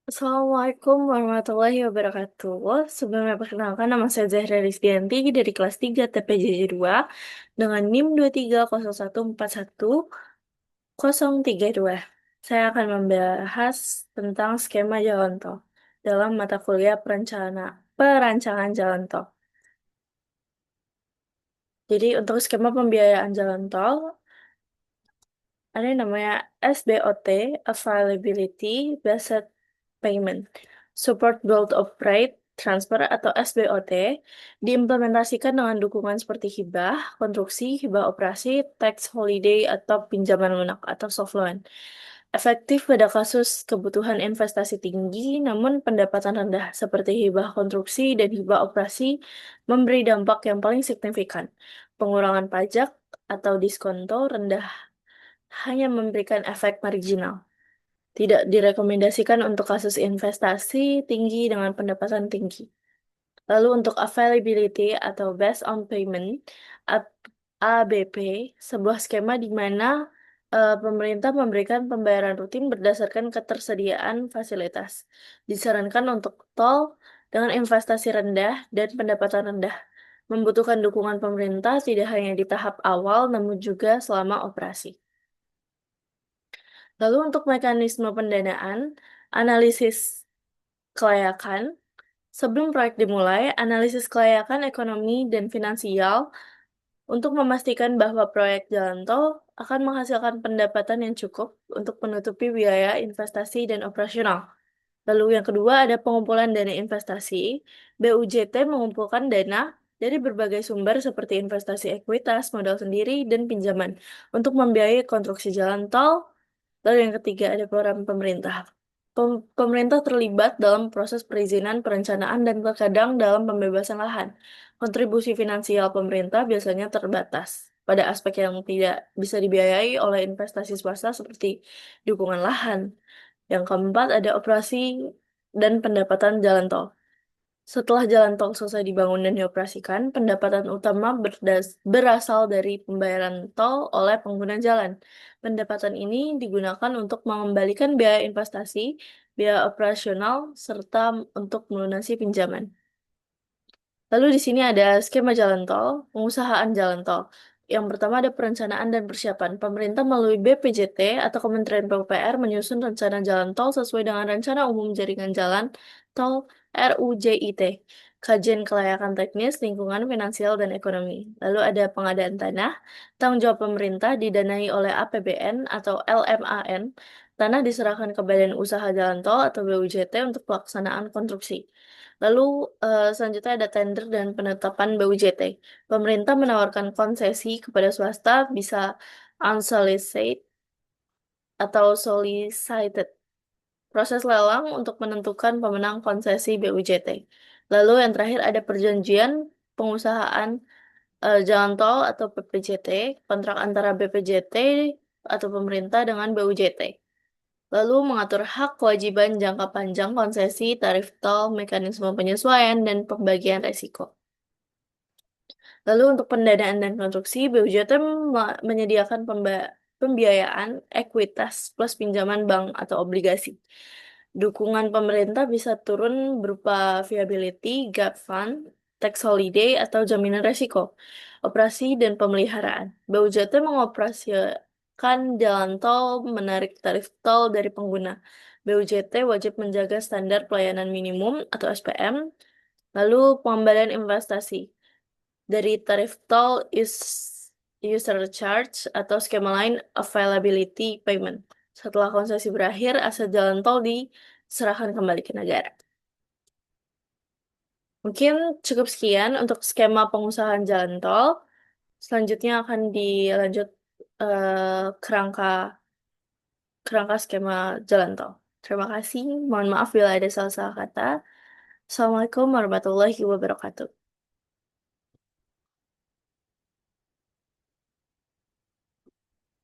Assalamualaikum warahmatullahi wabarakatuh. Sebelumnya perkenalkan, nama saya Zahra Rizdianti dari kelas 3 TPJJ 2 dengan NIM 2301411032. Saya akan membahas tentang skema jalan tol dalam mata kuliah perancangan jalan tol. Jadi untuk skema pembiayaan jalan tol, ada yang namanya SBOT, Availability Based Payment. Support Build Operate Transfer atau SBOT diimplementasikan dengan dukungan seperti hibah, konstruksi, hibah operasi, tax holiday, atau pinjaman lunak atau soft loan. Efektif pada kasus kebutuhan investasi tinggi namun pendapatan rendah seperti hibah konstruksi dan hibah operasi memberi dampak yang paling signifikan. Pengurangan pajak atau diskonto rendah hanya memberikan efek marginal. Tidak direkomendasikan untuk kasus investasi tinggi dengan pendapatan tinggi. Lalu untuk availability atau based on payment, A- ABP, sebuah skema di mana pemerintah memberikan pembayaran rutin berdasarkan ketersediaan fasilitas. Disarankan untuk tol dengan investasi rendah dan pendapatan rendah. Membutuhkan dukungan pemerintah tidak hanya di tahap awal, namun juga selama operasi. Lalu untuk mekanisme pendanaan, analisis kelayakan. Sebelum proyek dimulai, analisis kelayakan ekonomi dan finansial untuk memastikan bahwa proyek jalan tol akan menghasilkan pendapatan yang cukup untuk menutupi biaya investasi dan operasional. Lalu yang kedua ada pengumpulan dana investasi. BUJT mengumpulkan dana dari berbagai sumber seperti investasi ekuitas, modal sendiri, dan pinjaman untuk membiayai konstruksi jalan tol. Lalu yang ketiga ada program pemerintah. Pemerintah terlibat dalam proses perizinan, perencanaan, dan terkadang dalam pembebasan lahan. Kontribusi finansial pemerintah biasanya terbatas pada aspek yang tidak bisa dibiayai oleh investasi swasta seperti dukungan lahan. Yang keempat ada operasi dan pendapatan jalan tol. Setelah jalan tol selesai dibangun dan dioperasikan, pendapatan utama berasal dari pembayaran tol oleh pengguna jalan. Pendapatan ini digunakan untuk mengembalikan biaya investasi, biaya operasional, serta untuk melunasi pinjaman. Lalu di sini ada skema jalan tol, pengusahaan jalan tol. Yang pertama ada perencanaan dan persiapan. Pemerintah melalui BPJT atau Kementerian PUPR menyusun rencana jalan tol sesuai dengan Rencana Umum Jaringan Jalan Tol RUJIT. Kajian kelayakan teknis, lingkungan, finansial, dan ekonomi. Lalu ada pengadaan tanah. Tanggung jawab pemerintah didanai oleh APBN atau LMAN. Tanah diserahkan ke Badan Usaha Jalan Tol atau BUJT untuk pelaksanaan konstruksi. Lalu selanjutnya ada tender dan penetapan BUJT. Pemerintah menawarkan konsesi kepada swasta bisa unsolicited atau solicited. Proses lelang untuk menentukan pemenang konsesi BUJT. Lalu yang terakhir ada perjanjian pengusahaan jalan tol atau PPJT, kontrak antara BPJT atau pemerintah dengan BUJT. Lalu mengatur hak kewajiban jangka panjang konsesi, tarif tol, mekanisme penyesuaian, dan pembagian resiko. Lalu untuk pendanaan dan konstruksi, BUJT menyediakan pembiayaan ekuitas plus pinjaman bank atau obligasi. Dukungan pemerintah bisa turun berupa viability, gap fund, tax holiday, atau jaminan resiko, operasi dan pemeliharaan. BUJT mengoperasikan jalan tol, menarik tarif tol dari pengguna. BUJT wajib menjaga standar pelayanan minimum atau SPM, lalu pengembalian investasi dari tarif tol user charge atau skema lain availability payment. Setelah konsesi berakhir, aset jalan tol diserahkan kembali ke negara. Mungkin cukup sekian untuk skema pengusahaan jalan tol. Selanjutnya akan dilanjut kerangka kerangka skema jalan tol. Terima kasih. Mohon maaf bila ada salah-salah kata. Assalamualaikum warahmatullahi wabarakatuh.